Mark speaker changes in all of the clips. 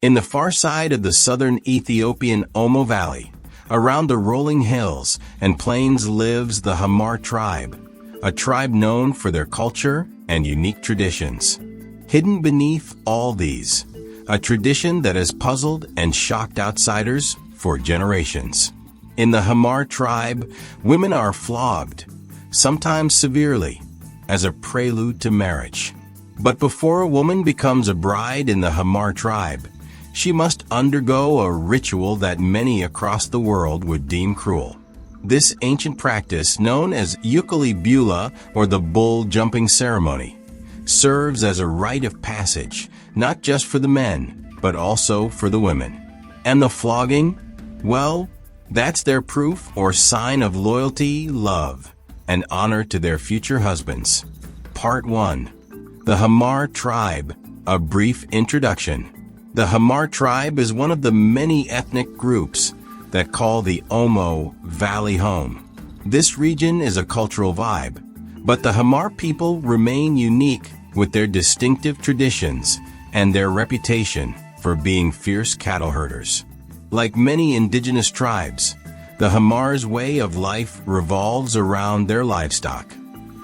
Speaker 1: In the far side of the southern Ethiopian Omo Valley, around the rolling hills and plains lives the Hamar Tribe, a tribe known for their culture and unique traditions. Hidden beneath all these, a tradition that has puzzled and shocked outsiders for generations. In the Hamar Tribe, women are flogged, sometimes severely, as a prelude to marriage. But before a woman becomes a bride in the Hamar Tribe, she must undergo a ritual that many across the world would deem cruel. This ancient practice, known as Yukali Bula or the bull jumping ceremony, serves as a rite of passage, not just for the men, but also for the women. And the flogging? Well, that's their proof or sign of loyalty, love, and honor to their future husbands. Part 1. The Hamar Tribe, a brief introduction. The Hamar Tribe is one of the many ethnic groups that call the Omo Valley home. This region is a cultural vibe, but the Hamar people remain unique with their distinctive traditions and their reputation for being fierce cattle herders. Like many indigenous tribes, the Hamar's way of life revolves around their livestock.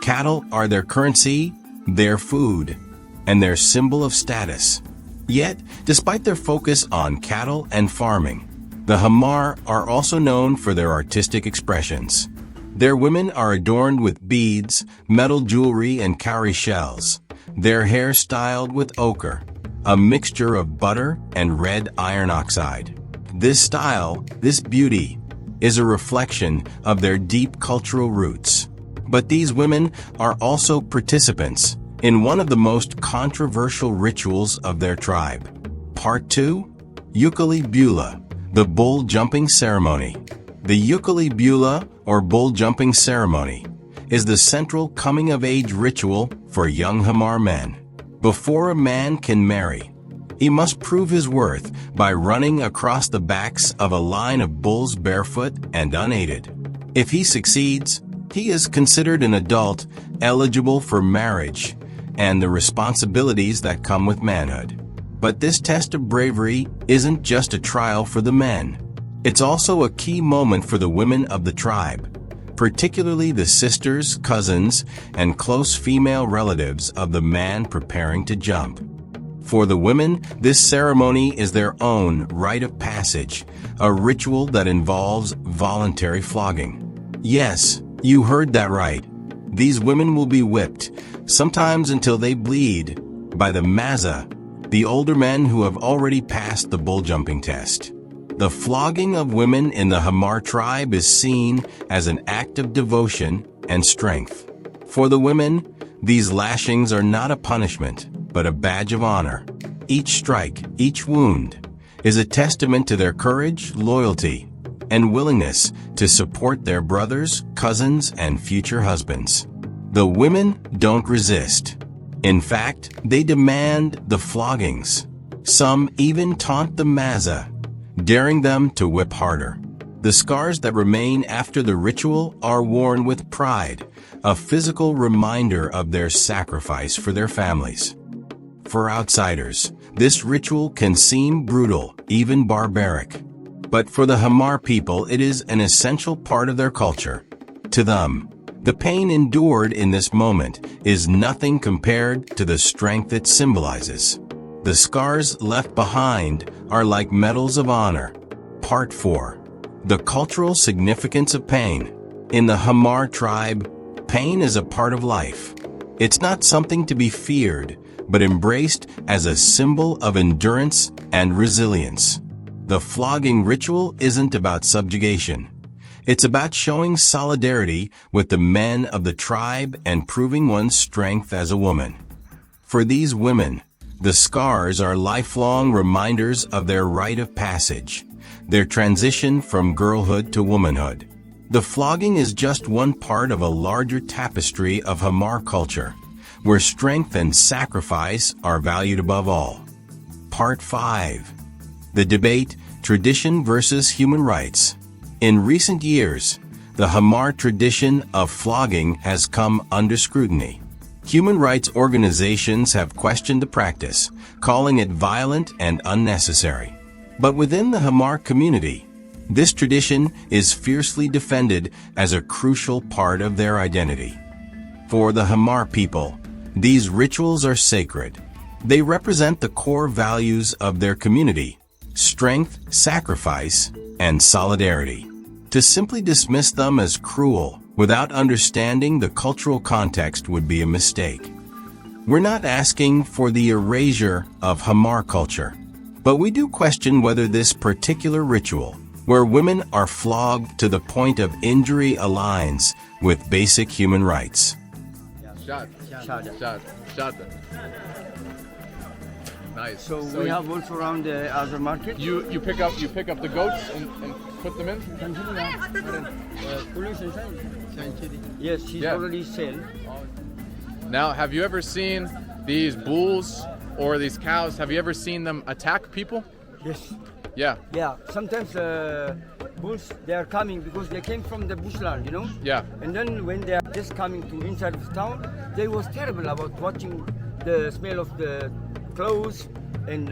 Speaker 1: Cattle are their currency, their food, and their symbol of status. Yet, despite their focus on cattle and farming, the Hamar are also known for their artistic expressions. Their women are adorned with beads, metal jewelry, and cowrie shells. Their hair styled with ochre, a mixture of butter and red iron oxide. This style, this beauty, is a reflection of their deep cultural roots. But these women are also participants in one of the most controversial rituals of their tribe. Part 2. Yukali Bula, the bull jumping ceremony. The Yukali Bula, or bull jumping ceremony, is the central coming-of-age ritual for young Hamar men. Before a man can marry, he must prove his worth by running across the backs of a line of bulls barefoot and unaided. If he succeeds, he is considered an adult eligible for marriage and the responsibilities that come with manhood. But this test of bravery isn't just a trial for the men. It's also a key moment for the women of the tribe, particularly the sisters, cousins, and close female relatives of the man preparing to jump. For the women, this ceremony is their own rite of passage, a ritual that involves voluntary flogging. Yes, you heard that right. These women will be whipped, sometimes until they bleed, by the Maza, the older men who have already passed the bull jumping test. The flogging of women in the Hamar tribe is seen as an act of devotion and strength. For the women, these lashings are not a punishment, but a badge of honor. Each strike, each wound, is a testament to their courage, loyalty, and willingness to support their brothers, cousins, and future husbands. The women don't resist. In fact, they demand the floggings. Some even taunt the Maza, daring them to whip harder. The scars that remain after the ritual are worn with pride, a physical reminder of their sacrifice for their families. For outsiders, this ritual can seem brutal, even barbaric. But for the Hamar people, it is an essential part of their culture. To them, the pain endured in this moment is nothing compared to the strength it symbolizes. The scars left behind are like medals of honor. Part 4. The cultural significance of pain. In the Hamar tribe, pain is a part of life. It's not something to be feared, but embraced as a symbol of endurance and resilience. The flogging ritual isn't about subjugation. It's about showing solidarity with the men of the tribe and proving one's strength as a woman. For these women, the scars are lifelong reminders of their rite of passage, their transition from girlhood to womanhood. The flogging is just one part of a larger tapestry of Hamar culture, where strength and sacrifice are valued above all. Part 5. The debate, tradition versus human rights. In recent years, the Hamar tradition of flogging has come under scrutiny. Human rights organizations have questioned the practice, calling it violent and unnecessary. But within the Hamar community, this tradition is fiercely defended as a crucial part of their identity. For the Hamar people, these rituals are sacred. They represent the core values of their community: strength, sacrifice, and solidarity. To simply dismiss them as cruel without understanding the cultural context would be a mistake. We're not asking for the erasure of Hamar culture, but we do question whether this particular ritual, where women are flogged to the point of injury, aligns with basic human rights.
Speaker 2: Shot. Nice.
Speaker 3: So we have also around the other market.
Speaker 2: You pick up the goats and put them in.
Speaker 3: Yes, she's
Speaker 2: Yeah.
Speaker 3: already sold.
Speaker 2: Now, have you ever seen these bulls or these cows? Have you ever seen them attack people?
Speaker 3: Yes.
Speaker 2: Yeah.
Speaker 3: Yeah. Sometimes bulls they are coming because they came from the bushland, you know.
Speaker 2: Yeah.
Speaker 3: And then when they are just coming to inside of town, they was terrible about watching the smell of the clothes and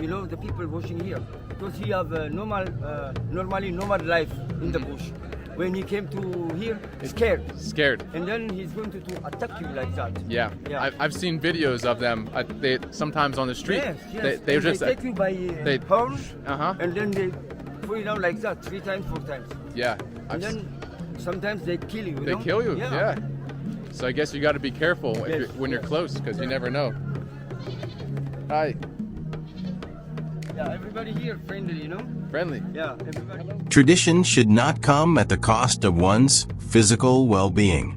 Speaker 3: you know, the people washing here because he have a normally nomad life in the bush. When he came to here, scared, and then he's going to attack you like that.
Speaker 2: Yeah.
Speaker 3: Yeah.
Speaker 2: I've seen videos of them. They sometimes on the street.
Speaker 3: Yes.
Speaker 2: They
Speaker 3: And
Speaker 2: just
Speaker 3: they take you by horn,
Speaker 2: Uh-huh.
Speaker 3: and then they put it down like that 3 times, 4 times,
Speaker 2: Yeah.
Speaker 3: and then sometimes they kill you.
Speaker 2: They
Speaker 3: know?
Speaker 2: kill you.
Speaker 3: Yeah.
Speaker 2: Yeah. So I guess you got to be careful
Speaker 3: Yes.
Speaker 2: when you're close because you never know. Hi.
Speaker 3: Yeah, everybody here friendly, you know.
Speaker 2: Friendly.
Speaker 3: Yeah, everybody.
Speaker 1: Tradition should not come at the cost of one's physical well-being.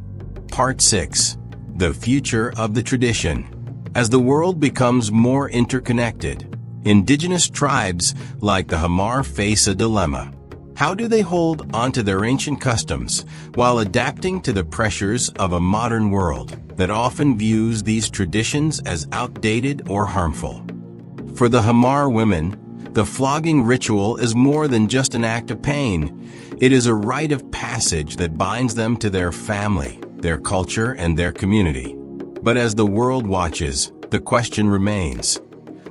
Speaker 1: Part 6. The future of the tradition. As the world becomes more interconnected, indigenous tribes like the Hamar face a dilemma. How do they hold onto their ancient customs while adapting to the pressures of a modern world that often views these traditions as outdated or harmful? For the Hamar women, the flogging ritual is more than just an act of pain. It is a rite of passage that binds them to their family, their culture, and their community. But as the world watches, the question remains: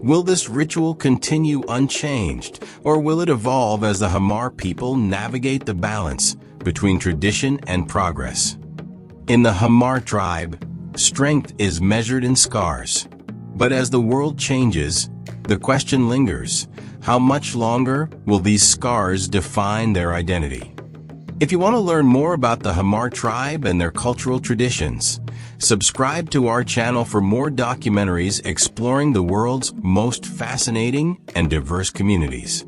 Speaker 1: will this ritual continue unchanged, or will it evolve as the Hamar people navigate the balance between tradition and progress? In the Hamar tribe, strength is measured in scars. But as the world changes, the question lingers: how much longer will these scars define their identity? If you want to learn more about the Hamar tribe and their cultural traditions, subscribe to our channel for more documentaries exploring the world's most fascinating and diverse communities.